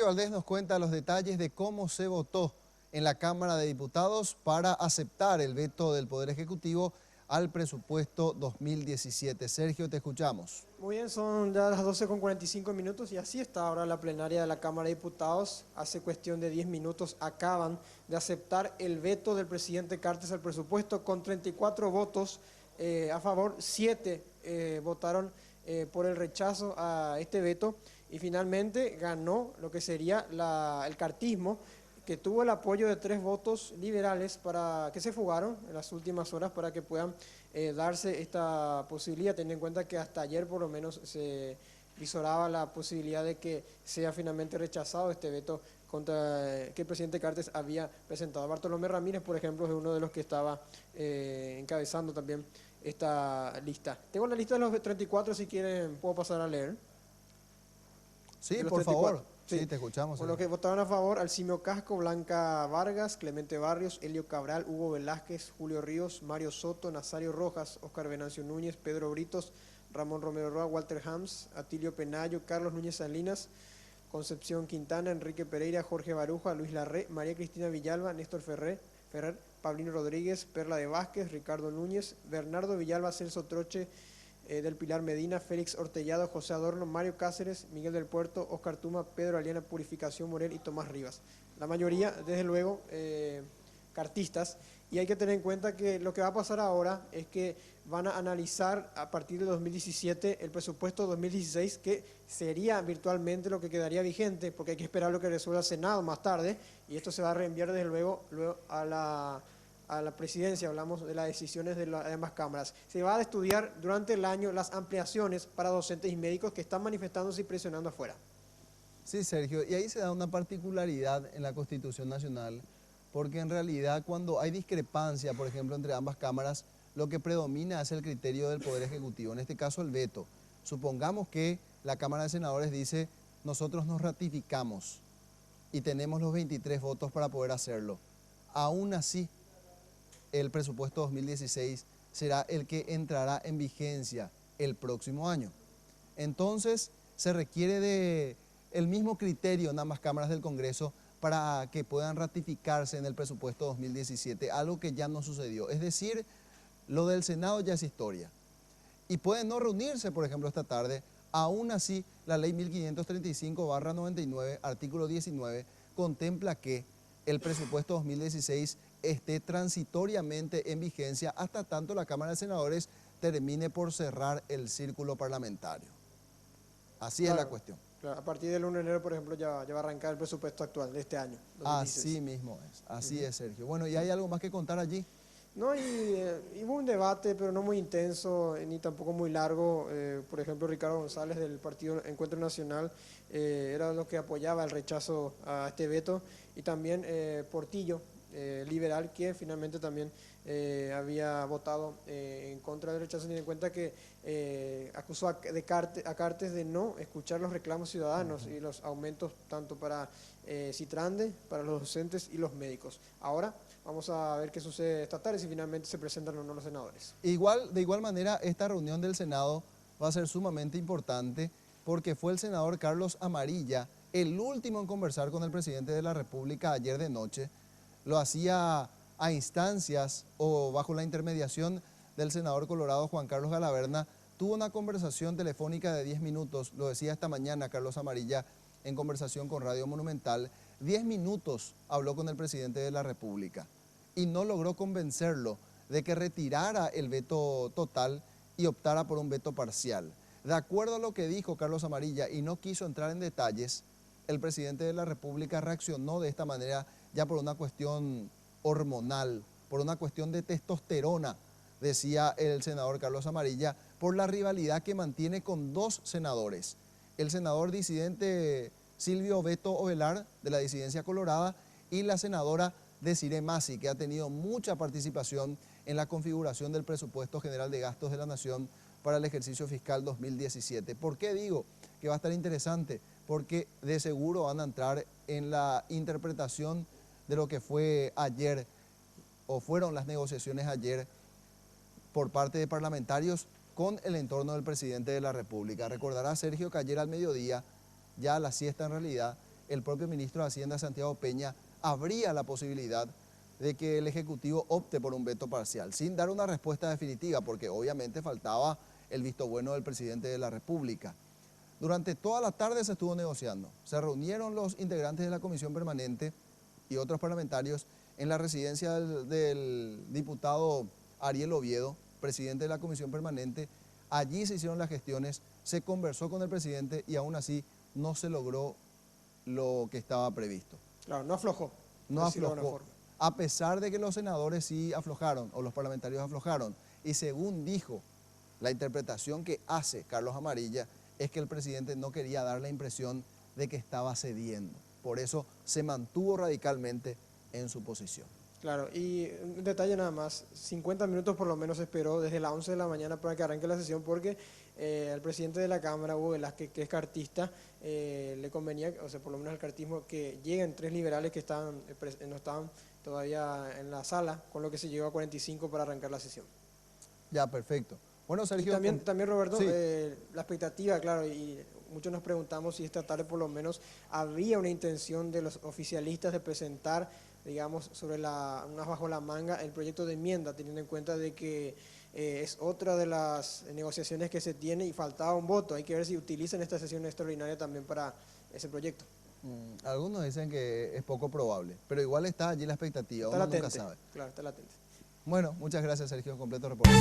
Sergio Valdés nos cuenta los detalles de cómo se votó en la Cámara de Diputados para aceptar el veto del Poder Ejecutivo al presupuesto 2017. Sergio, te escuchamos. Muy bien, son ya las 12:45 y así está ahora la plenaria de la Cámara de Diputados. Hace cuestión de 10 minutos acaban de aceptar el veto del presidente Cartes al presupuesto con 34 votos a favor, 7 votaron por el rechazo a este veto y finalmente ganó lo que sería el cartismo, que tuvo el apoyo de 3 votos liberales para que se fugaron en las últimas horas para que puedan darse esta posibilidad, teniendo en cuenta que hasta ayer por lo menos se visoraba la posibilidad de que sea finalmente rechazado este veto contra que el presidente Cartes había presentado. Bartolomé Ramírez, por ejemplo, es uno de los que estaba encabezando también esta lista. Tengo la lista de los 34, si quieren puedo pasar a leer. Sí, De los por 34. favor. Sí, te escuchamos. Por los que votaron a favor: Alcimio Casco, Blanca Vargas, Clemente Barrios, Elio Cabral, Hugo Velázquez, Julio Ríos, Mario Soto, Nazario Rojas, Oscar Venancio Núñez, Pedro Britos, Ramón Romero Roa, Walter Hams, Atilio Penayo, Carlos Núñez Salinas, Concepción Quintana, Enrique Pereira, Jorge Baruja, Luis Larré, María Cristina Villalba, Néstor Ferrer, Paulino Rodríguez, Perla de Vázquez, Ricardo Núñez, Bernardo Villalba, Celso Troche, del Pilar Medina, Félix Ortellado, José Adorno, Mario Cáceres, Miguel del Puerto, Oscar Tuma, Pedro Aliana, Purificación Morel y Tomás Rivas. La mayoría, desde luego, cartistas. Y hay que tener en cuenta que lo que va a pasar ahora es que van a analizar a partir de 2017 el presupuesto 2016, que sería virtualmente lo que quedaría vigente, porque hay que esperar lo que resuelva el Senado más tarde, y esto se va a reenviar desde luego a la presidencia. Hablamos de las decisiones de las demás cámaras. Se va a estudiar durante el año las ampliaciones para docentes y médicos que están manifestándose y presionando afuera. Sí, Sergio, y ahí se da una particularidad en la Constitución Nacional, porque en realidad cuando hay discrepancia, por ejemplo, entre ambas cámaras, lo que predomina es el criterio del Poder Ejecutivo, en este caso el veto. Supongamos que la Cámara de Senadores dice: nosotros nos ratificamos y tenemos los 23 votos para poder hacerlo. Aún así, el presupuesto 2016 será el que entrará en vigencia el próximo año. Entonces, se requiere de el mismo criterio en ambas cámaras del Congreso para que puedan ratificarse en el presupuesto 2017, algo que ya no sucedió. Es decir, lo del Senado ya es historia. Y pueden no reunirse, por ejemplo, esta tarde. Aún así, la ley 1535/99, artículo 19, contempla que el presupuesto 2016 esté transitoriamente en vigencia hasta tanto la Cámara de Senadores termine por cerrar el círculo parlamentario. Así es la cuestión. Claro, a partir del 1 de enero, por ejemplo, ya va a arrancar el presupuesto actual de este año, 2016. Así mismo es, así es, Sergio. Bueno, ¿y hay algo más que contar allí? No, y hubo un debate, pero no muy intenso, ni tampoco muy largo. Por ejemplo, Ricardo González del Partido Encuentro Nacional era lo que apoyaba el rechazo a este veto, y también Portillo, liberal, que finalmente también había votado en contra del rechazo, teniendo en cuenta que acusó a Cartes de no escuchar los reclamos ciudadanos y los aumentos tanto para Citrande, para los docentes y los médicos. Ahora vamos a ver qué sucede esta tarde, si finalmente se presentan o no los senadores. De igual manera, esta reunión del Senado va a ser sumamente importante porque fue el senador Carlos Amarilla el último en conversar con el presidente de la República ayer de noche. Lo hacía a instancias o bajo la intermediación del senador colorado Juan Carlos Galaverna. Tuvo una conversación telefónica de 10 minutos, lo decía esta mañana Carlos Amarilla en conversación con Radio Monumental. 10 minutos habló con el presidente de la República y no logró convencerlo de que retirara el veto total y optara por un veto parcial. De acuerdo a lo que dijo Carlos Amarilla, y no quiso entrar en detalles, el presidente de la República reaccionó de esta manera ya por una cuestión hormonal, por una cuestión de testosterona, decía el senador Carlos Amarilla, por la rivalidad que mantiene con 2 senadores. El senador disidente Silvio Beto Ovelar, de la disidencia colorada, y la senadora Desiree Masi, que ha tenido mucha participación en la configuración del presupuesto general de gastos de la Nación para el ejercicio fiscal 2017. ¿Por qué digo que va a estar interesante? Porque de seguro van a entrar en la interpretación de lo que fue ayer, o fueron las negociaciones ayer por parte de parlamentarios con el entorno del presidente de la República. Recordará, Sergio, que ayer al mediodía, ya a la siesta en realidad, el propio ministro de Hacienda, Santiago Peña, habría la posibilidad de que el Ejecutivo opte por un veto parcial, sin dar una respuesta definitiva, porque obviamente faltaba el visto bueno del presidente de la República. Durante toda la tarde se estuvo negociando. Se reunieron los integrantes de la Comisión Permanente y otros parlamentarios en la residencia del diputado Ariel Oviedo, presidente de la Comisión Permanente. Allí se hicieron las gestiones, se conversó con el presidente y aún así no se logró lo que estaba previsto. Claro, no aflojó. No aflojó, a pesar de que los senadores sí aflojaron, o los parlamentarios aflojaron. Y según dijo, la interpretación que hace Carlos Amarilla es que el presidente no quería dar la impresión de que estaba cediendo. Por eso se mantuvo radicalmente en su posición. Claro, y un detalle nada más, 50 minutos por lo menos esperó desde las 11 de la mañana para que arranque la sesión porque al presidente de la Cámara, Hugo Velázquez, que es cartista, le convenía, o sea, por lo menos al cartismo, que lleguen 3 liberales que no estaban todavía en la sala, con lo que se llegó a 45 para arrancar la sesión. Ya, perfecto. Bueno, Sergio... Y también Roberto, sí. La expectativa, claro, y muchos nos preguntamos si esta tarde por lo menos había una intención de los oficialistas de presentar, digamos, unas bajo la manga el proyecto de enmienda, teniendo en cuenta de que es otra de las negociaciones que se tiene y faltaba un voto. Hay que ver si utilizan esta sesión extraordinaria también para ese proyecto. Algunos dicen que es poco probable, pero igual está allí la expectativa, Está uno latente, nunca sabe. claro, está latente. Bueno, muchas gracias, Sergio, completo reporte.